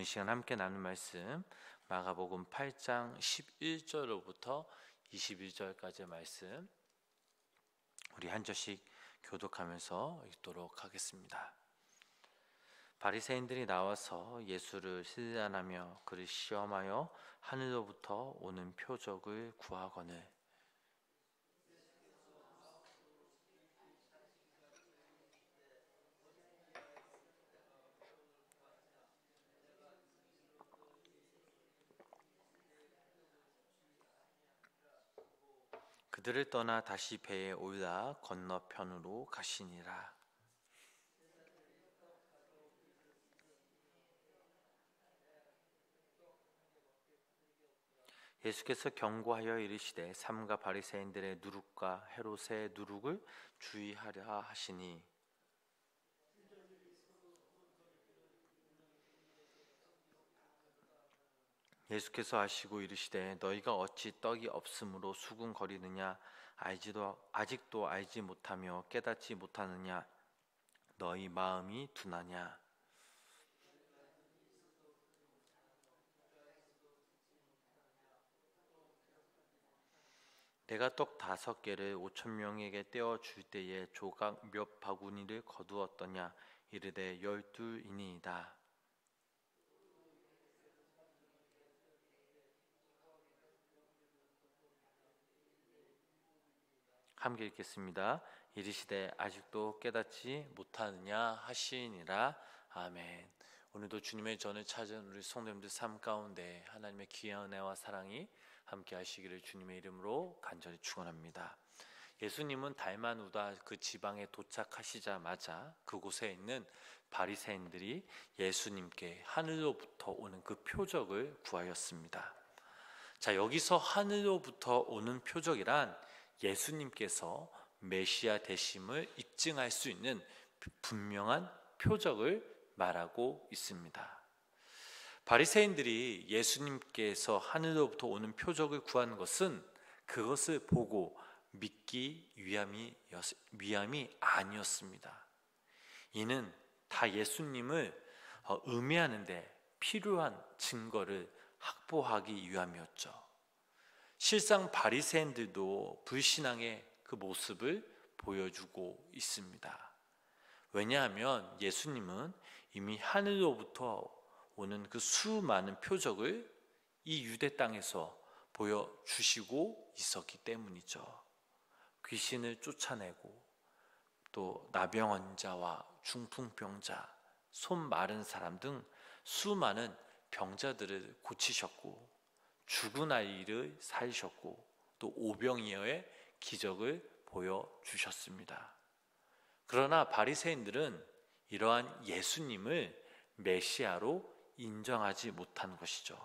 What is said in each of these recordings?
오늘 시간 함께 나눌 말씀 마가복음 8장 11절로부터 21절까지의 말씀 우리 한 절씩 교독하면서 읽도록 하겠습니다. 바리새인들이 나와서 예수를 시련하며 그를 시험하여 하늘로부터 오는 표적을 구하거늘 그들을 떠나 다시 배에 올라 건너편으로 가시니라. 예수께서 경고하여 이르시되 삼가 바리새인들의 누룩과 헤롯의 누룩을 주의하라 하시니 예수께서 하시고 이르시되 너희가 어찌 떡이 없으므로 수군거리느냐 아직도 알지 못하며 깨닫지 못하느냐 너희 마음이 둔하냐 내가 떡 5개를 5,000명에게 떼어 줄 때에 조각 몇 바구니를 거두었더냐 이르되 12이니이다. 함께 읽겠습니다. 이르시되 아직도 깨닫지 못하느냐 하시니라. 아멘. 오늘도 주님의 전을 찾은 우리 성도님들 삶 가운데 하나님의 귀한 은혜와 사랑이 함께 하시기를 주님의 이름으로 간절히 축원합니다. 예수님은 달마누다 그 지방에 도착하시자마자 그곳에 있는 바리새인들이 예수님께 하늘로부터 오는 그 표적을 구하였습니다. 자, 여기서 하늘로부터 오는 표적이란 예수님께서 메시아 되심을 입증할 수 있는 분명한 표적을 말하고 있습니다. 바리새인들이 예수님께서 하늘로부터 오는 표적을 구한 것은 그것을 보고 믿기 위함이 아니었습니다. 이는 다 예수님을 음해하는 데 필요한 증거를 확보하기 위함이었죠. 실상 바리새인들도 불신앙의 그 모습을 보여주고 있습니다. 왜냐하면 예수님은 이미 하늘로부터 오는 그 수많은 표적을 이 유대 땅에서 보여주시고 있었기 때문이죠. 귀신을 쫓아내고 또 나병 환자와 중풍병자, 손 마른 사람 등 수많은 병자들을 고치셨고 죽은 아이를 살리셨고 또 오병이어의 기적을 보여주셨습니다. 그러나 바리새인들은 이러한 예수님을 메시아로 인정하지 못한 것이죠.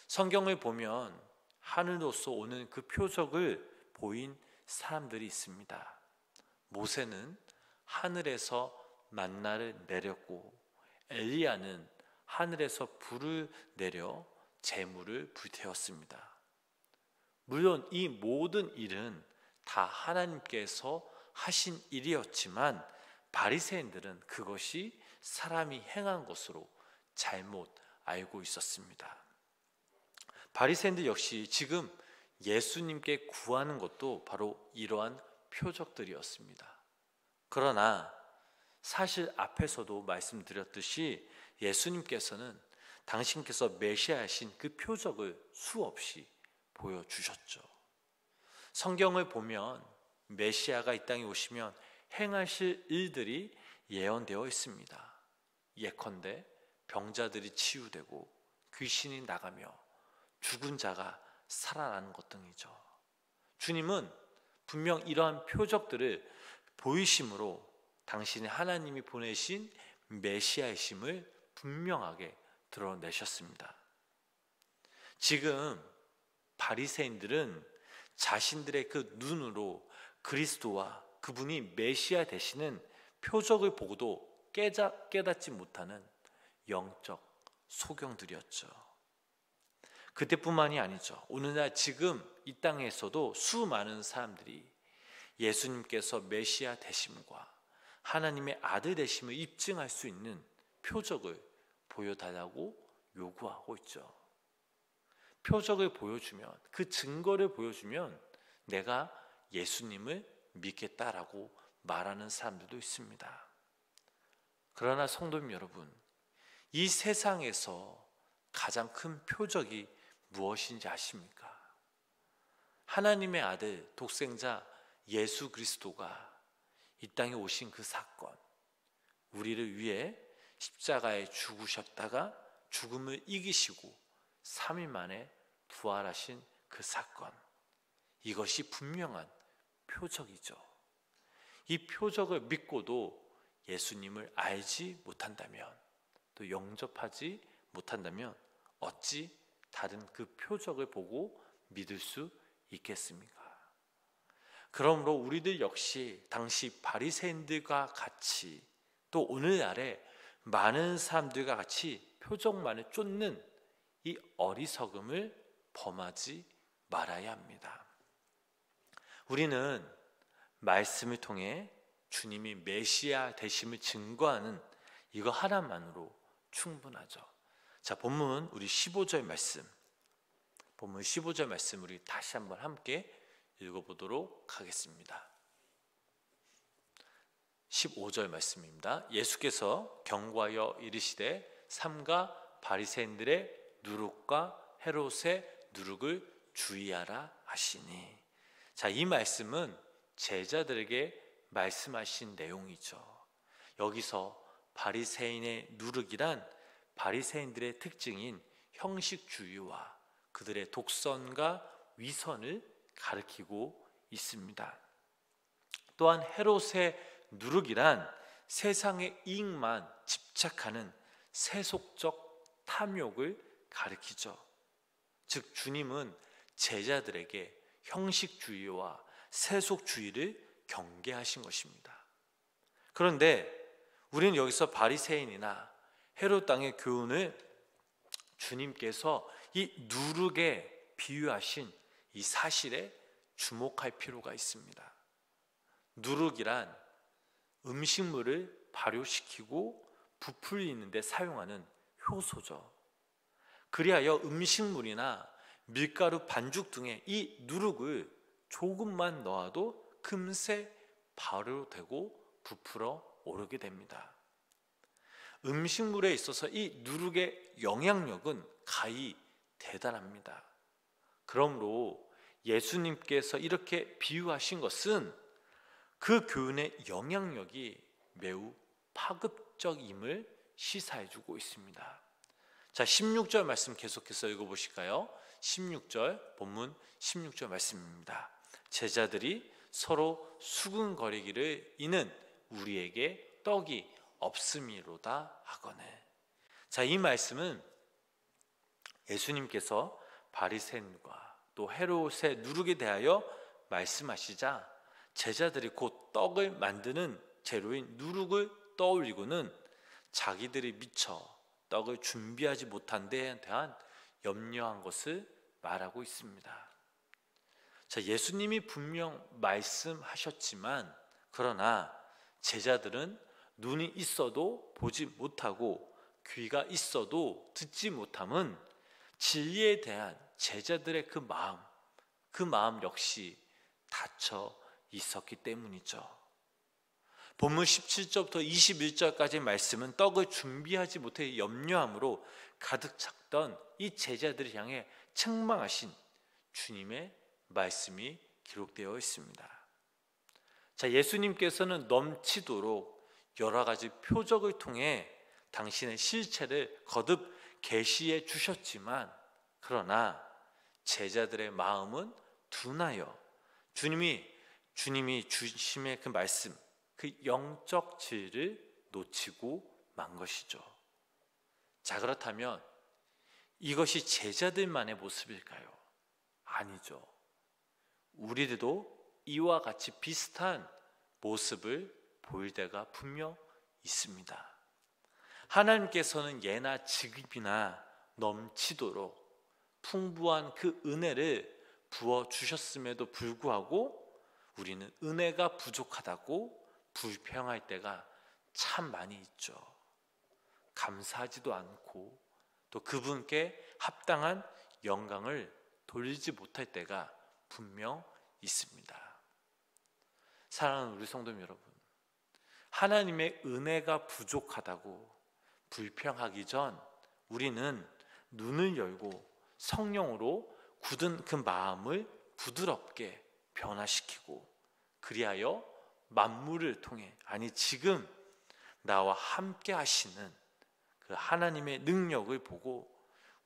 성경을 보면 하늘로서 오는 그 표적을 보인 사람들이 있습니다. 모세는 하늘에서 만나를 내렸고 엘리야는 하늘에서 불을 내려 재물을 불태웠습니다. 물론 이 모든 일은 다 하나님께서 하신 일이었지만 바리새인들은 그것이 사람이 행한 것으로 잘못 알고 있었습니다. 바리새인들 역시 지금 예수님께 구하는 것도 바로 이러한 표적들이었습니다. 그러나 사실 앞에서도 말씀드렸듯이 예수님께서는 당신께서 메시아이신 그 표적을 수없이 보여주셨죠. 성경을 보면 메시아가 이 땅에 오시면 행하실 일들이 예언되어 있습니다. 예컨대 병자들이 치유되고 귀신이 나가며 죽은 자가 살아나는 것 등이죠. 주님은 분명 이러한 표적들을 보이심으로 당신의 하나님이 보내신 메시아이심을 분명하게 드러내셨습니다. 지금 바리새인들은 자신들의 그 눈으로 그리스도와 그분이 메시아 되시는 표적을 보고도 깨닫지 못하는 영적 소경들이었죠. 그때뿐만이 아니죠. 오늘날 지금 이 땅에서도 수많은 사람들이 예수님께서 메시아 되심과 하나님의 아들 되심을 입증할 수 있는 표적을 보여달라고 요구하고 있죠. 표적을 보여주면, 그 증거를 보여주면 내가 예수님을 믿겠다라고 말하는 사람들도 있습니다. 그러나 성도님 여러분, 이 세상에서 가장 큰 표적이 무엇인지 아십니까? 하나님의 아들 독생자 예수 그리스도가 이 땅에 오신 그 사건, 우리를 위해 십자가에 죽으셨다가 죽음을 이기시고 3일 만에 부활하신 그 사건, 이것이 분명한 표적이죠. 이 표적을 믿고도 예수님을 알지 못한다면, 또 영접하지 못한다면 어찌 다른 그 표적을 보고 믿을 수 있겠습니까? 그러므로 우리들 역시 당시 바리새인들과 같이, 또 오늘날에 많은 사람들과 같이 표적만을 쫓는 이 어리석음을 범하지 말아야 합니다. 우리는 말씀을 통해 주님이 메시아 되심을 증거하는 이거 하나만으로 충분하죠. 자, 본문 우리 15절 말씀, 본문 15절 말씀 우리 다시 한번 함께 읽어보도록 하겠습니다. 15절 말씀입니다. 예수께서 경고하여 이르시되 삼가 바리새인들의 누룩과 헤롯의 누룩을 주의하라 하시니. 자, 이 말씀은 제자들에게 말씀하신 내용이죠. 여기서 바리새인의 누룩이란 바리새인들의 특징인 형식주의와 그들의 독선과 위선을 가리키고 있습니다. 또한 헤롯의 누룩이란 세상의 이익만 집착하는 세속적 탐욕을 가리키죠. 즉 주님은 제자들에게 형식주의와 세속주의를 경계하신 것입니다. 그런데 우리는 여기서 바리새인이나 헤롯 땅의 교훈을 주님께서 이 누룩에 비유하신 이 사실에 주목할 필요가 있습니다. 누룩이란 음식물을 발효시키고 부풀리는 데 사용하는 효소죠. 그리하여 음식물이나 밀가루 반죽 등에 이 누룩을 조금만 넣어도 금세 발효되고 부풀어 오르게 됩니다. 음식물에 있어서 이 누룩의 영향력은 가히 대단합니다. 그러므로 예수님께서 이렇게 비유하신 것은 그 교훈의 영향력이 매우 파급적임을 시사해주고 있습니다. 자, 16절 말씀 계속해서 읽어보실까요? 16절, 본문 16절 말씀입니다. 제자들이 서로 수군거리기를 이는 우리에게 떡이 없음이로다 하거늘. 자, 이 말씀은 예수님께서 바리새인과 또 헤롯의 누룩에 대하여 말씀하시자 제자들이 곧 떡을 만드는 재료인 누룩을 떠올리고는 자기들이 미처 떡을 준비하지 못한 데에 대한 염려한 것을 말하고 있습니다. 자, 예수님이 분명 말씀하셨지만 그러나 제자들은 눈이 있어도 보지 못하고 귀가 있어도 듣지 못함은 진리에 대한 제자들의 그 마음 역시 닫혀 있었기 때문이죠. 본문 17절부터 21절까지 말씀은 떡을 준비하지 못해 염려함으로 가득 찼던 이 제자들을 향해 책망하신 주님의 말씀이 기록되어 있습니다. 자, 예수님께서는 넘치도록 여러 가지 표적을 통해 당신의 실체를 거듭 계시해 주셨지만 그러나 제자들의 마음은 둔하여 주님이 주심의 그 말씀, 그 영적 진리를 놓치고 만 것이죠. 자, 그렇다면 이것이 제자들만의 모습일까요? 아니죠. 우리들도 이와 같이 비슷한 모습을 보일 때가 분명 있습니다. 하나님께서는 예나 지금이나 넘치도록 풍부한 그 은혜를 부어주셨음에도 불구하고 우리는 은혜가 부족하다고 불평할 때가 참 많이 있죠. 감사하지도 않고 또 그분께 합당한 영광을 돌리지 못할 때가 분명 있습니다. 사랑하는 우리 성도 여러분, 하나님의 은혜가 부족하다고 불평하기 전 우리는 눈을 열고 성령으로 굳은 그 마음을 부드럽게 변화시키고, 그리하여 만물을 통해, 아니 지금 나와 함께 하시는 그 하나님의 능력을 보고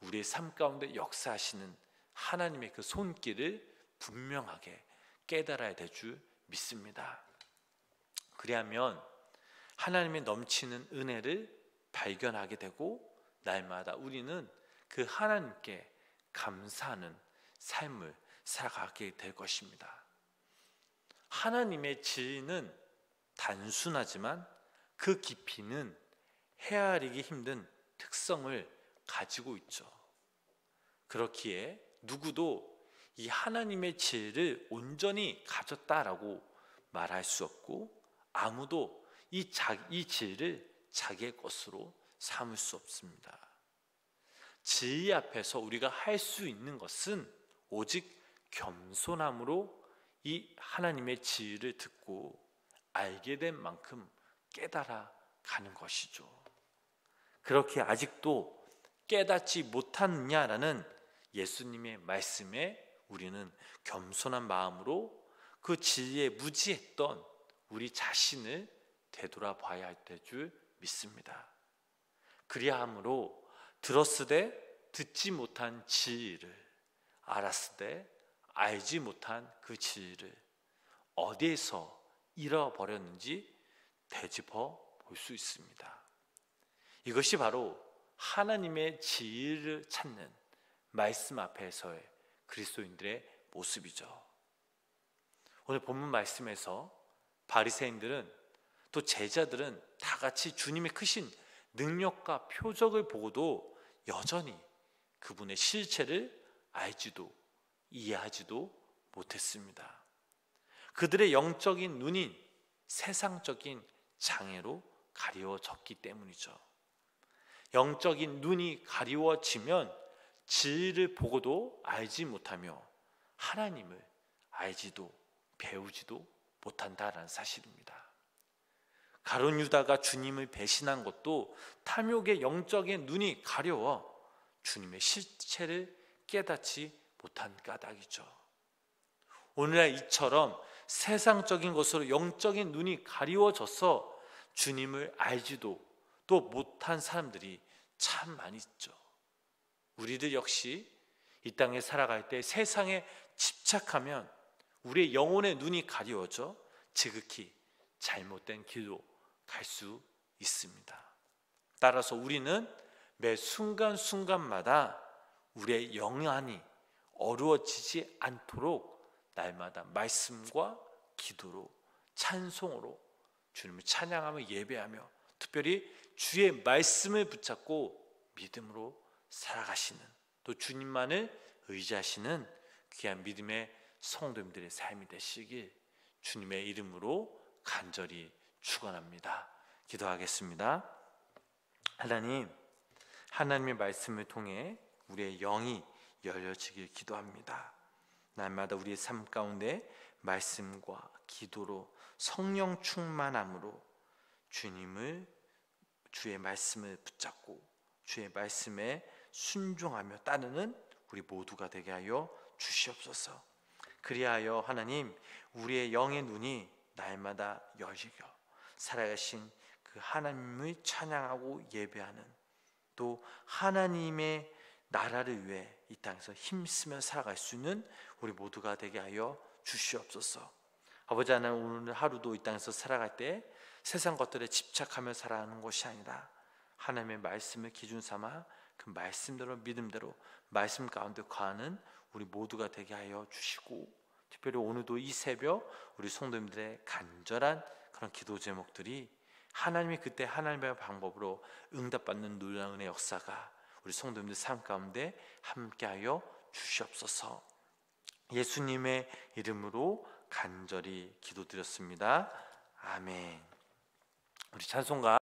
우리의 삶 가운데 역사하시는 하나님의 그 손길을 분명하게 깨달아야 될 줄 믿습니다. 그리하면 하나님의 넘치는 은혜를 발견하게 되고 날마다 우리는 그 하나님께 감사하는 삶을 살아가게 될 것입니다. 하나님의 진리는 단순하지만 그 깊이는 헤아리기 힘든 특성을 가지고 있죠. 그렇기에 누구도 이 하나님의 진리를 온전히 가졌다라고 말할 수 없고, 아무도 이 진리를 자기의 것으로 삼을 수 없습니다. 진리 앞에서 우리가 할 수 있는 것은 오직 겸손함으로 이 하나님의 진리를 듣고 알게 된 만큼 깨달아 가는 것이죠. 그렇게 아직도 깨닫지 못하느냐라는 예수님의 말씀에 우리는 겸손한 마음으로 그 진리에 무지했던 우리 자신을 되돌아봐야 할 줄 믿습니다. 그리함으로 들었으되 듣지 못한 진리를, 알았으되 알지 못한 그 진리를 어디에서 잃어버렸는지 되짚어 볼 수 있습니다. 이것이 바로 하나님의 진리를 찾는 말씀 앞에서의 그리스도인들의 모습이죠. 오늘 본문 말씀에서 바리새인들은 또 제자들은 다 같이 주님의 크신 능력과 표적을 보고도 여전히 그분의 실체를 알지도 이해하지도 못했습니다. 그들의 영적인 눈이 세상적인 장애로 가리워졌기 때문이죠. 영적인 눈이 가리워지면 진리를 보고도 알지 못하며 하나님을 알지도 배우지도 못한다라는 사실입니다. 가룟 유다가 주님을 배신한 것도 탐욕의 영적인 눈이 가려워 주님의 실체를 깨닫지 못한 까닭이죠. 오늘날 이처럼 세상적인 것으로 영적인 눈이 가리워져서 주님을 알지도 또 못한 사람들이 참 많이 있죠. 우리들 역시 이 땅에 살아갈 때 세상에 집착하면 우리의 영혼의 눈이 가리워져 지극히 잘못된 길로 갈 수 있습니다. 따라서 우리는 매 순간순간마다 우리의 영안이 어두워지지 않도록 날마다 말씀과 기도로 찬송으로 주님을 찬양하며 예배하며 특별히 주의 말씀을 붙잡고 믿음으로 살아가시는, 또 주님만을 의지하시는 귀한 믿음의 성도님들의 삶이 되시길 주님의 이름으로 간절히 축원합니다. 기도하겠습니다. 하나님의 말씀을 통해 우리의 영이 열려지길 기도합니다. 날마다 우리의 삶 가운데 말씀과 기도로 성령 충만함으로 주의 말씀을 붙잡고 주의 말씀에 순종하며 따르는 우리 모두가 되게 하여 주시옵소서. 그리하여 하나님, 우리의 영의 눈이 날마다 열리며 살아가신 그 하나님을 찬양하고 예배하는, 또 하나님의 나라를 위해 이 땅에서 힘쓰며 살아갈 수 있는 우리 모두가 되게 하여 주시옵소서. 아버지 하나님, 오늘 하루도 이 땅에서 살아갈 때 세상 것들에 집착하며 살아가는 것이 아니라 하나님의 말씀을 기준 삼아 그 말씀대로 믿음대로 말씀 가운데 거하는 우리 모두가 되게 하여 주시고, 특별히 오늘도 이 새벽 우리 성도님들의 간절한 그런 기도 제목들이 하나님이 그때 하나님의 방법으로 응답받는 놀라운 은혜의 역사가 우리 성도님들 삶 가운데 함께하여 주시옵소서. 예수님의 이름으로 간절히 기도드렸습니다. 아멘. 우리 찬송가